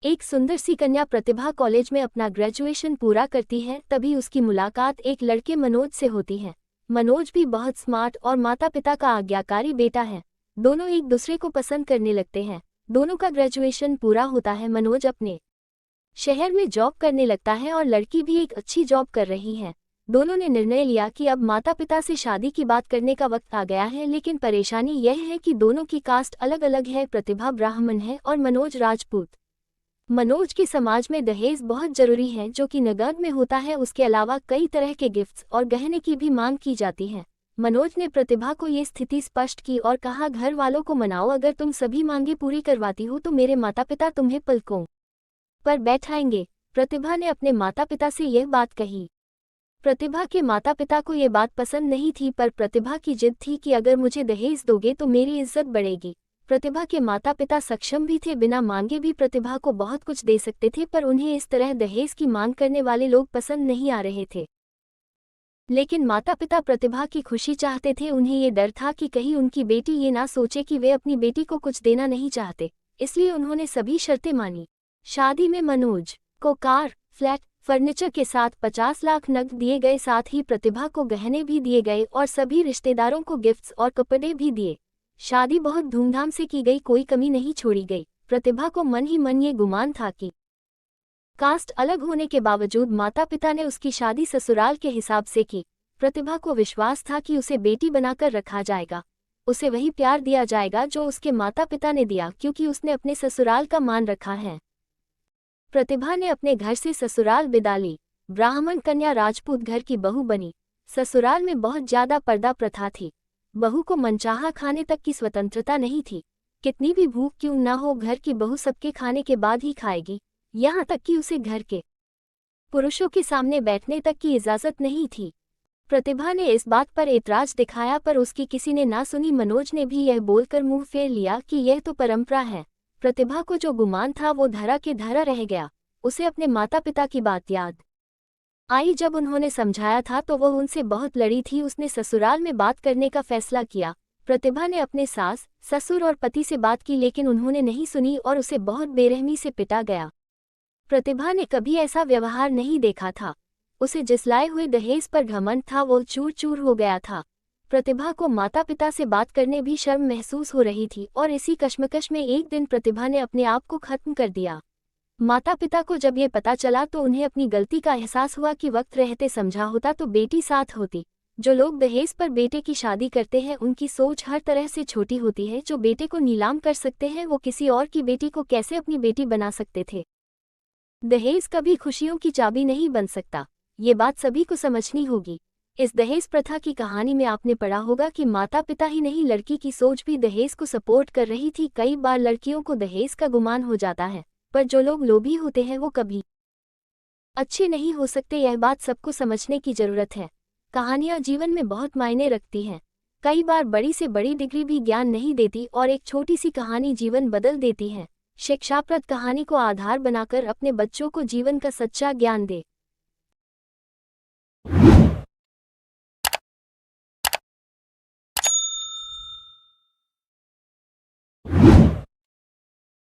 एक सुंदर सी कन्या प्रतिभा कॉलेज में अपना ग्रेजुएशन पूरा करती है, तभी उसकी मुलाकात एक लड़के मनोज से होती है। मनोज भी बहुत स्मार्ट और माता पिता का आज्ञाकारी बेटा है। दोनों एक दूसरे को पसंद करने लगते हैं। दोनों का ग्रेजुएशन पूरा होता है। मनोज अपने शहर में जॉब करने लगता है और लड़की भी एक अच्छी जॉब कर रही है। दोनों ने निर्णय लिया कि अब माता पिता से शादी की बात करने का वक्त आ गया है, लेकिन परेशानी यह है कि दोनों की कास्ट अलग अलग है। प्रतिभा ब्राह्मण है और मनोज राजपूत। मनोज के समाज में दहेज बहुत जरूरी है, जो कि नगद में होता है। उसके अलावा कई तरह के गिफ्ट्स और गहने की भी मांग की जाती है। मनोज ने प्रतिभा को ये स्थिति स्पष्ट की और कहा, घर वालों को मनाओ, अगर तुम सभी मांगे पूरी करवाती हो तो मेरे माता पिता तुम्हें पलकों पर बैठाएंगे। प्रतिभा ने अपने माता पिता से यह बात कही। प्रतिभा के माता पिता को ये बात पसंद नहीं थी, पर प्रतिभा की जिद थी कि अगर मुझे दहेज दोगे तो मेरी इज्जत बढ़ेगी। प्रतिभा के माता पिता सक्षम भी थे, बिना मांगे भी प्रतिभा को बहुत कुछ दे सकते थे, पर उन्हें इस तरह दहेज की मांग करने वाले लोग पसंद नहीं आ रहे थे। लेकिन माता पिता प्रतिभा की खुशी चाहते थे। उन्हें ये डर था कि कहीं उनकी बेटी ये ना सोचे कि वे अपनी बेटी को कुछ देना नहीं चाहते, इसलिए उन्होंने सभी शर्तें मानी। शादी में मनोज को कार, फ्लैट, फर्नीचर के साथ 50 लाख नकद दिए गए। साथ ही प्रतिभा को गहने भी दिए गए और सभी रिश्तेदारों को गिफ्ट्स और कपड़े भी दिए। शादी बहुत धूमधाम से की गई, कोई कमी नहीं छोड़ी गई। प्रतिभा को मन ही मन ये गुमान था कि कास्ट अलग होने के बावजूद माता पिता ने उसकी शादी ससुराल के हिसाब से की। प्रतिभा को विश्वास था कि उसे बेटी बनाकर रखा जाएगा, उसे वही प्यार दिया जाएगा जो उसके माता पिता ने दिया, क्योंकि उसने अपने ससुराल का मान रखा है। प्रतिभा ने अपने घर से ससुराल विदा ली। ब्राह्मण कन्या राजपूत घर की बहू बनी। ससुराल में बहुत ज्यादा पर्दा प्रथा थी। बहू को मनचाहा खाने तक की स्वतंत्रता नहीं थी। कितनी भी भूख क्यों न हो, घर की बहू सबके खाने के बाद ही खाएगी। यहाँ तक कि उसे घर के पुरुषों के सामने बैठने तक की इजाजत नहीं थी। प्रतिभा ने इस बात पर एतराज दिखाया, पर उसकी किसी ने ना सुनी। मनोज ने भी यह बोलकर मुंह फेर लिया कि यह तो परंपरा है। प्रतिभा को जो गुमान था वो धरा के धरा रह गया। उसे अपने माता पिता की बात याद आई। जब उन्होंने समझाया था तो वह उनसे बहुत लड़ी थी। उसने ससुराल में बात करने का फैसला किया। प्रतिभा ने अपने सास, ससुर और पति से बात की, लेकिन उन्होंने नहीं सुनी और उसे बहुत बेरहमी से पिटा गया। प्रतिभा ने कभी ऐसा व्यवहार नहीं देखा था। उसे जिसलाए हुए दहेज पर घमंड था, वो चूर चूर हो गया था। प्रतिभा को माता पिता से बात करने भी शर्म महसूस हो रही थी और इसी कश्मकश में एक दिन प्रतिभा ने अपने आप को खत्म कर दिया। माता पिता को जब ये पता चला तो उन्हें अपनी गलती का एहसास हुआ कि वक्त रहते समझा होता तो बेटी साथ होती। जो लोग दहेज पर बेटे की शादी करते हैं उनकी सोच हर तरह से छोटी होती है। जो बेटे को नीलाम कर सकते हैं वो किसी और की बेटी को कैसे अपनी बेटी बना सकते थे। दहेज कभी खुशियों की चाबी नहीं बन सकता, ये बात सभी को समझनी होगी। इस दहेज प्रथा की कहानी में आपने पढ़ा होगा कि माता पिता ही नहीं, लड़की की सोच भी दहेज को सपोर्ट कर रही थी। कई बार लड़कियों को दहेज का गुमान हो जाता है, पर जो लोग लोभी होते हैं वो कभी अच्छे नहीं हो सकते। यह बात सबको समझने की जरूरत है। कहानियां जीवन में बहुत मायने रखती हैं। कई बार बड़ी से बड़ी डिग्री भी ज्ञान नहीं देती और एक छोटी सी कहानी जीवन बदल देती है। शिक्षाप्रद कहानी को आधार बनाकर अपने बच्चों को जीवन का सच्चा ज्ञान दे।